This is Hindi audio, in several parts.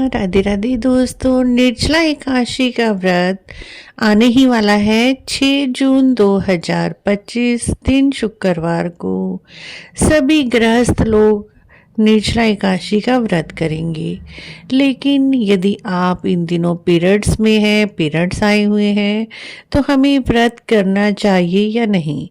राधे राधे दोस्तों। निर्जला एकादशी का व्रत आने ही वाला है 6 जून 2025 दिन शुक्रवार को। सभी गृहस्थ लोग निर्जला एकादशी का व्रत करेंगे। लेकिन यदि आप इन दिनों पीरियड्स में हैं, पीरियड्स आए हुए हैं, तो हमें व्रत करना चाहिए या नहीं,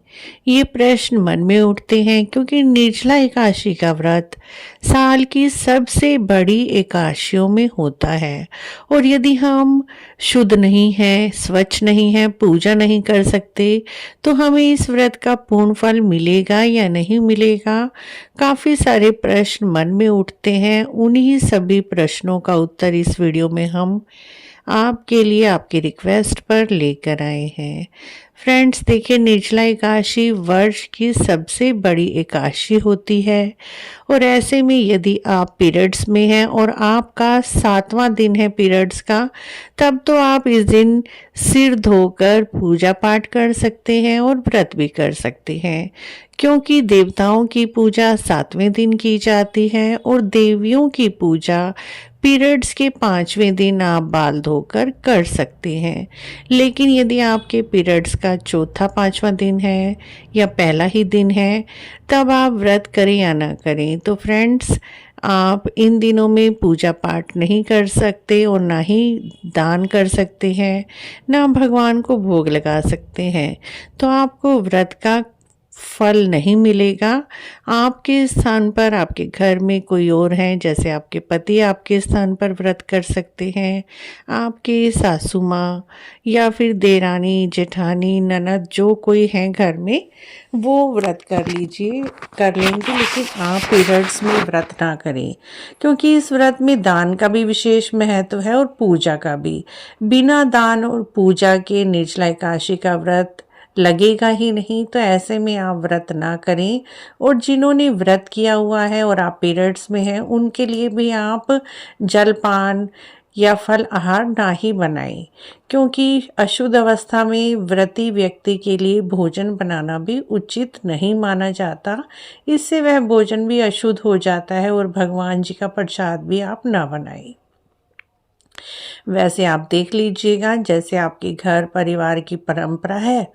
ये प्रश्न मन में उठते हैं। क्योंकि निर्जला एकादशी का व्रत साल की सबसे बड़ी एकादशियों में होता है। और यदि हम शुद्ध नहीं हैं, स्वच्छ नहीं हैं, पूजा नहीं कर सकते, तो हमें इस व्रत का पूर्ण फल मिलेगा या नहीं मिलेगा, काफ़ी सारे प्रश्न मन में उठते हैं। उन्हीं सभी प्रश्नों का उत्तर इस वीडियो में हम आपके लिए आपकी रिक्वेस्ट पर लेकर आए हैं। फ्रेंड्स देखिए, निर्जला एकादशी वर्ष की सबसे बड़ी एकादशी होती है। और ऐसे में यदि आप पीरियड्स में हैं और आपका 7वां दिन है पीरियड्स का, तब तो आप इस दिन सिर धोकर पूजा पाठ कर सकते हैं और व्रत भी कर सकते हैं। क्योंकि देवताओं की पूजा 7वें दिन की जाती है और देवियों की पूजा पीरियड्स के 5वें दिन आप बाल धोकर कर सकते हैं। लेकिन यदि आपके पीरियड्स का चौथा 5वां दिन है या पहला ही दिन है, तब आप व्रत करें या ना करें, तो फ्रेंड्स आप इन दिनों में पूजा पाठ नहीं कर सकते और ना ही दान कर सकते हैं, ना भगवान को भोग लगा सकते हैं। तो आपको व्रत का फल नहीं मिलेगा। आपके स्थान पर आपके घर में कोई और हैं, जैसे आपके पति आपके स्थान पर व्रत कर सकते हैं, आपके सासू माँ या फिर देरानी जेठानी ननद जो कोई हैं घर में, वो व्रत कर लेंगे। लेकिन आप पीरियड्स में व्रत ना करें, क्योंकि इस व्रत में दान का भी विशेष महत्व है और पूजा का भी। बिना दान और पूजा के निर्जला एकादशी का व्रत लगेगा ही नहीं। तो ऐसे में आप व्रत ना करें। और जिन्होंने व्रत किया हुआ है और आप पीरियड्स में हैं, उनके लिए भी आप जलपान या फल आहार ना ही बनाएं। क्योंकि अशुद्ध अवस्था में व्रती व्यक्ति के लिए भोजन बनाना भी उचित नहीं माना जाता। इससे वह भोजन भी अशुद्ध हो जाता है और भगवान जी का प्रसाद भी आप ना बनाएं। वैसे आप देख लीजिएगा, जैसे आपके घर परिवार की परंपरा है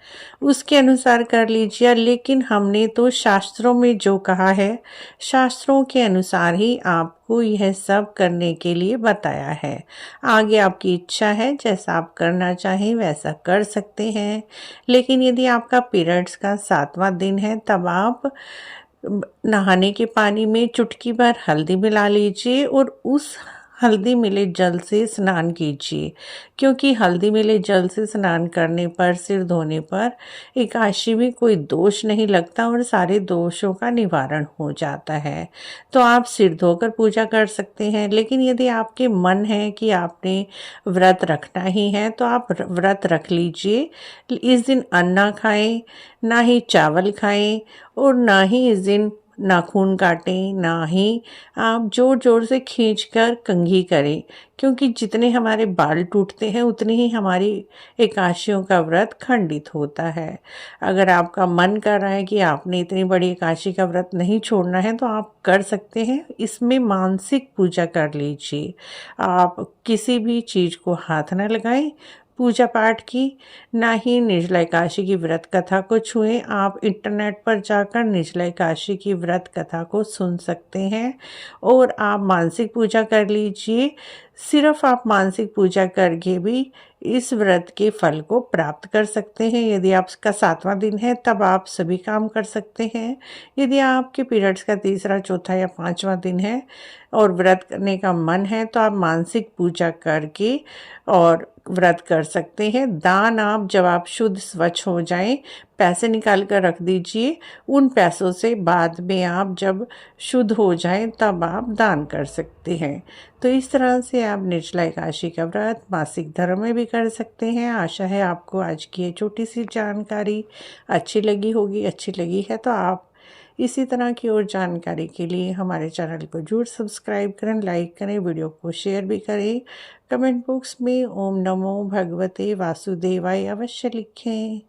उसके अनुसार कर लीजिए। लेकिन हमने तो शास्त्रों में जो कहा है, शास्त्रों के अनुसार ही आपको यह सब करने के लिए बताया है। आगे आपकी इच्छा है, जैसा आप करना चाहें वैसा कर सकते हैं। लेकिन यदि आपका पीरियड्स का 7वां दिन है, तब आप नहाने के पानी में चुटकी भर हल्दी मिला लीजिए और उस हल्दी मिले जल से स्नान कीजिए। क्योंकि हल्दी मिले जल से स्नान करने पर, सिर धोने पर एकादशी में कोई दोष नहीं लगता और सारे दोषों का निवारण हो जाता है। तो आप सिर धोकर पूजा कर सकते हैं। लेकिन यदि आपके मन है कि आपने व्रत रखना ही है, तो आप व्रत रख लीजिए। इस दिन अन्न ना खाएं, ना ही चावल खाएं और ना ही इस दिन नाखून काटें, ना ही आप जोर जोर से खींचकर कंघी करें। क्योंकि जितने हमारे बाल टूटते हैं, उतनी ही हमारी एकादशियों का व्रत खंडित होता है। अगर आपका मन कर रहा है कि आपने इतनी बड़ी एकादशी का व्रत नहीं छोड़ना है, तो आप कर सकते हैं। इसमें मानसिक पूजा कर लीजिए। आप किसी भी चीज़ को हाथ न लगाएं पूजा पाठ की, ना ही निर्जला एकादशी की व्रत कथा को छुएं। आप इंटरनेट पर जाकर निर्जला एकादशी की व्रत कथा को सुन सकते हैं और आप मानसिक पूजा कर लीजिए। सिर्फ आप मानसिक पूजा करके भी इस व्रत के फल को प्राप्त कर सकते हैं। यदि आपका 7वां दिन है, तब आप सभी काम कर सकते हैं। यदि आपके पीरियड्स का 3रा, चौथा या 5वां दिन है और व्रत करने का मन है, तो आप मानसिक पूजा करके और व्रत कर सकते हैं। दान आप जब आप शुद्ध स्वच्छ हो जाएं, पैसे निकाल कर रख दीजिए। उन पैसों से बाद में आप जब शुद्ध हो जाएं, तब आप दान कर सकते हैं। तो इस तरह से आप निर्जला एकादशी का व्रत मासिक धर्म में भी कर सकते हैं। आशा है आपको आज की ये छोटी सी जानकारी अच्छी लगी होगी। अच्छी लगी है तो आप इसी तरह की और जानकारी के लिए हमारे चैनल को जरूर सब्सक्राइब करें, लाइक करें, वीडियो को शेयर भी करें। कमेंट बॉक्स में ओम नमो भगवते वासुदेवाय अवश्य लिखें।